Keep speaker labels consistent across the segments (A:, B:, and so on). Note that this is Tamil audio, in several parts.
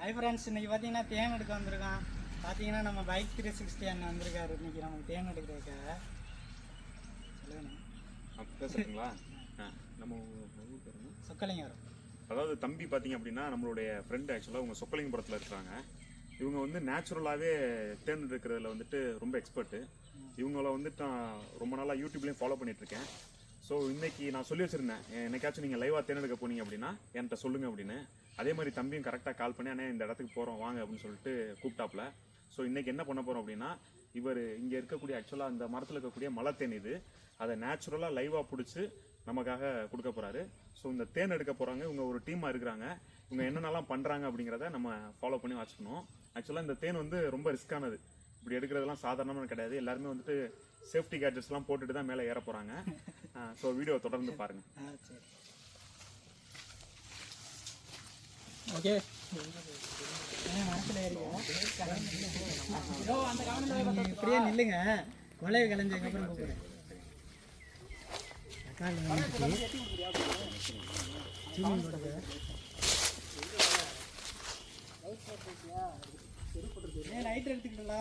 A: ஹை ஃப்ரெண்ட்ஸ், இன்றைக்கி பார்த்தீங்கன்னா தேன் எடுக்க வந்திருக்கான். பார்த்தீங்கன்னா நம்ம பைக் 360 அண்ணன் வந்திருக்காரு இன்றைக்கி நம்ம தேன் எடுக்கிறதுக்காக.
B: பேசுறீங்களா? நம்ம
A: சொக்கலிங்கம்.
B: அதாவது தம்பி பார்த்தீங்க அப்படின்னா நம்மளுடைய ஃப்ரெண்டு ஆக்சுவலாக அவங்க சொக்கலிங்கபுரத்தில் இருக்கிறாங்க. இவங்க வந்து நேச்சுரலாகவே தேன் எடுக்கிறதுல வந்துட்டு ரொம்ப எக்ஸ்பர்ட்டு. இவங்கள வந்துட்டு நான் ரொம்ப நாளாக யூடியூப்லேயும் ஃபாலோ பண்ணிகிட்ருக்கேன். ஸோ இன்றைக்கி நான் சொல்லி வச்சுருந்தேன், என்னைக்காச்சும் நீங்கள் லைவாக தேன் எடுக்க போனீங்க அப்படின்னா என்கிட்ட சொல்லுங்கள் அப்படின்னு. அதே மாதிரி தம்பியும் கரெக்டாக கால் பண்ணி அண்ணே இந்த இடத்துக்கு போகிறோம் வாங்க அப்படின்னு சொல்லிட்டு கூப்பிட்டாப்புல. ஸோ இன்றைக்கி என்ன பண்ண போகிறோம் அப்படின்னா, இவர் இங்கே இருக்கக்கூடிய ஆக்சுவலாக அந்த மரத்தில் இருக்கக்கூடிய மலை தேன் இது, அதை நேச்சுரலாக லைவாக பிடிச்சி நமக்காக கொடுக்க போகிறாரு. ஸோ இந்த தேன் எடுக்க போகிறாங்க, இவங்க ஒரு டீமாக இருக்கிறாங்க. இவங்க என்னென்னலாம் பண்ணுறாங்க அப்படிங்கிறத நம்ம ஃபாலோ பண்ணி வச்சுக்கணும். ஆக்சுவலாக இந்த தேன் வந்து ரொம்ப ரிஸ்க்கானது. இப்படி எடுக்கிறதுலாம் சாதாரணமாக கிடையாது. எல்லாருமே வந்துட்டு சேஃப்டி கேட்ஜெட்ஸ்லாம் போட்டுட்டு தான் மேலே ஏற போகிறாங்க. ஸோ வீடியோ தொடர்ந்து பாருங்கள்.
A: ஓகே, இப்படியே நில்லுங்க, கொலையை கலைஞ்சதுக்கப்புறம் கூப்பிடுறேன். லைட் எடுத்துக்கிட்டா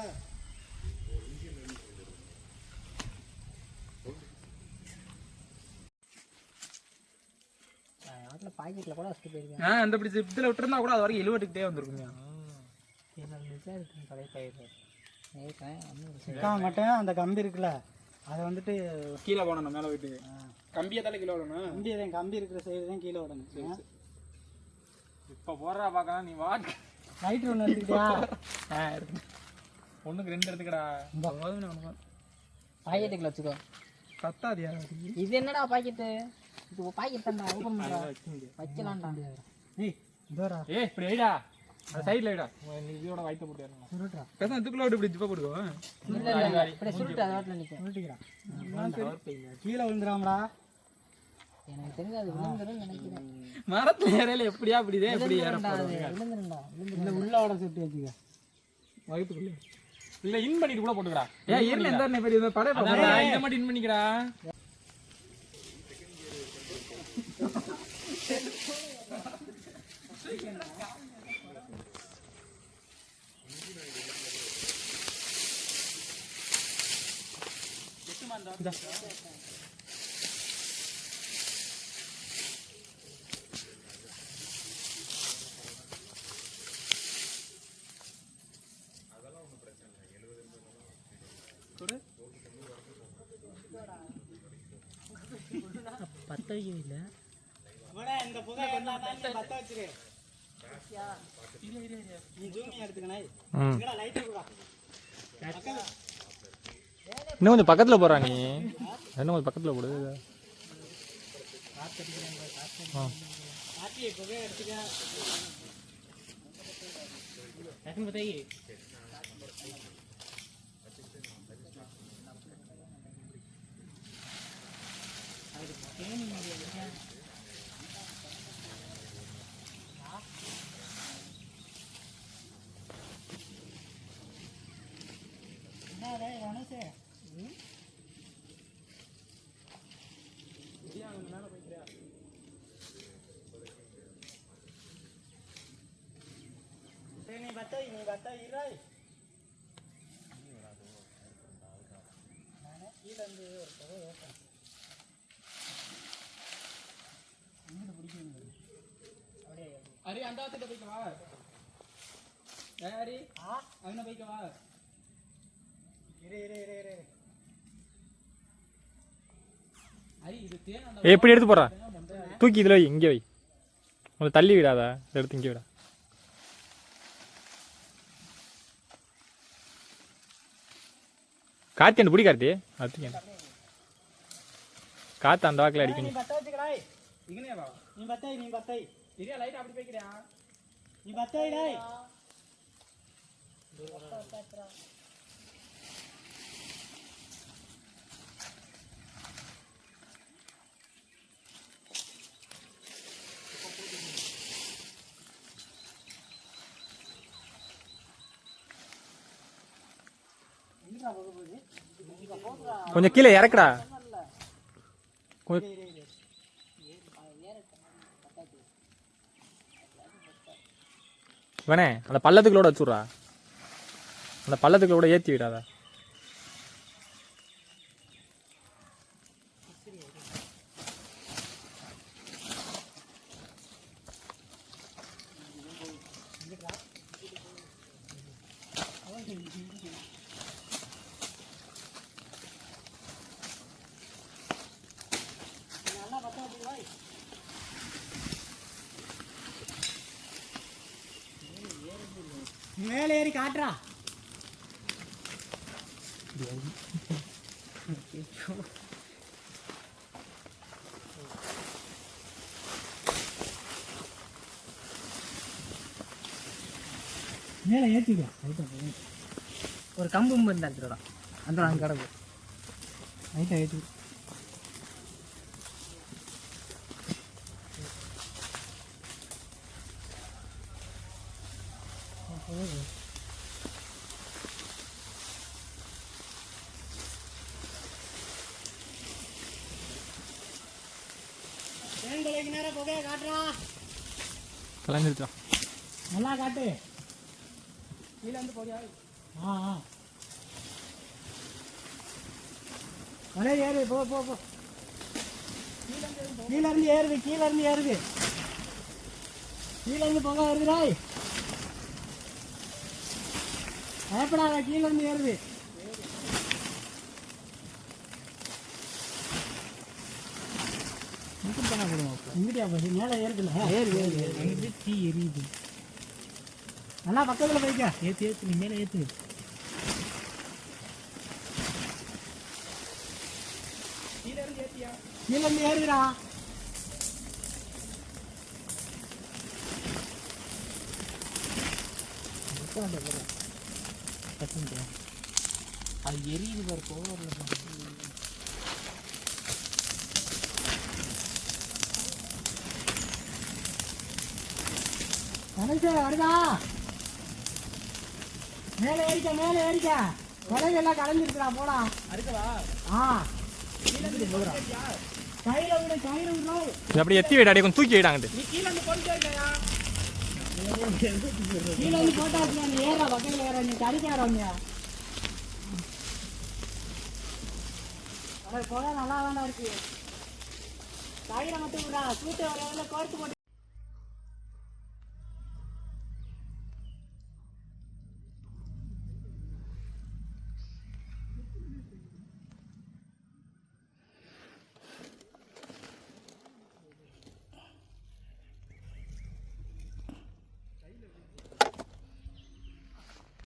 A: பாக்கெட்ல கூட வச்சுட்டு போயிருக்கேன்.
C: அந்த இப்படி இதில் விட்டுருந்தா கூட அது வரைக்கும் இழுவட்டுக்கிட்டே வந்துருக்குங்க.
A: மட்டும் அந்த கம்பி இருக்குல்ல, அதை வந்துட்டு
C: கீழே போடணும். மேலே போயிட்டு கம்பியை தானே கீழே விடணும்.
A: கம்பி இருக்கிற சைடு தான் கீழே விடணும்.
C: இப்போ போடுறா பார்க்கலாம். நீ வா,
A: லைட் ஒன்று எடுத்துக்கிட்டியா?
C: ஒன்றுக்கு 2 எடுத்துக்கடா.
A: பாக்கெட்டுக்குள்ள வச்சுக்கோ.
C: கத்தாதியா?
A: இது என்னடா பாக்கெட்டு? இது பாக்கெட் தான்டா, ஓபன் பண்றா. வைக்கலாம்டா. ஏய் இதோடா.
C: ஏய் இப்படி வைடா. அந்த சைடுல வைடா. நீ இதோட வைத்த போட்டு ஏறணும். சுருட்டா. பேச இதுக்குள்ள இப்படி ஜிப்பா போடுவோ.
A: இல்ல இப்படி சுருட்டு அந்த வாட்ல நிக்க. சுருட்டிக்கடா. கீழ விழுந்துறாமடா. எனக்கு தெரிஞ்ச அது விழுந்துறன்னு நினைக்கிறேன்.
C: மரத்துல ஏறல எப்படியா அப்படிதே எப்படி ஏற போறீங்க?
A: விழுந்துறடா. இல்ல உள்ள ஓட சுட்டி வச்சுக்க.
C: வயித்துக்குள்ள. இல்ல இன் பண்ணிட்டு கூட போட்டுக்கடா. ஏய் ஏர்ல எந்த என்ன பெரிய படை பாப்பா. இந்த மாதிரி இன் பண்ணிக்கடா.
A: பத்த வைக்கவே இல்லை. இந்த புகை பத்த வச்சிரு. நீ ஜூமிங் எடுத்துக்கணே. லைட் கூட
C: இன்னும் கொஞ்சம் பக்கத்துல போறா. நீ இன்னும் கொஞ்சம் பக்கத்துல போடு.
A: புகையை எடுத்துக்க. நீ பத்த இராய். கீழே இருந்து ஒரு புகை ஓட்டம்
C: அரி அந்த ஆத்திட்ட போய்க்கவா. அரி அவனை போய்க்கவா. எப்படி எடுத்து போறா? தூக்கி இதுல வை, இங்கே வை. உங்களை தள்ளி விடாத, எடுத்து இங்கே விடா. காத்தி அந்த பிடி கார்த்தி அது காத்து அந்த வாக்கில் அடிக்கணும்.
A: நீ பத்தாய் லைட் அப்படி போய்க்கிறியா? நீ பத்தாய் டேய்.
C: கொஞ்சம் கீழே இறக்குடா. வேணே அந்த பள்ளத்துக்குள்ளோட வச்சுட்றா, அந்த பள்ளத்துக்குள்ளோட ஏற்றி விடாத.
A: மேலே ஏறி காட்டுறா. மேலே ஏற்றிக்கலாம். ஒரு கம்பு இருந்தா எடுத்துடா, அந்த அங்கே கிடக்கு லைட்டாக ஏற்றி. நேரம் புகையை காட்டுறா,
C: கலைஞ்சிருச்சா?
A: நல்லா காட்டு. கீழே வந்து போடியா? அடே ஏறு, போ போ போ. கீழே இருந்து ஏறுது, கீழே இருந்து ஏறுது, கீழே இருந்து புகை வருதுடாய். பயப்படாத, கீழே இருந்து ஏறுது. இங்கிட்டியா போய் மேலே ஏறுதுல, ஏறு ஏறு ஏறு. தீ எரியுது. நல்லா பக்கத்தில் போய்க்க. ஏற்று ஏற்று, நீ மேலே ஏற்று. கீழே இருந்து ஏறுதுடா. அது எரியுது பாரு, போகல. கணேஷே வருதா? மேலே ஏறிக்க, மேலே ஏறிக்க. கொலைகள்லாம் கலைஞ்சிருக்குறா, போடா. அறுக்கவா? கையில் விடு, கயிறு விடுறோம்.
C: அப்படி எத்தி வைடா, கொஞ்சம் தூக்கி வைடாங்க.
A: நீ கீழே வந்து போட்டு இல்லையா? கீழே வந்து போட்டாச்சு. நீ ஏறா, பக்கத்தில் ஏற. நீ கடிக்காரங்க. புகை நல்லா தானே இருக்கு. கயிறை மட்டும் விடா, சூட்டை வர கோர்த்து போட்டு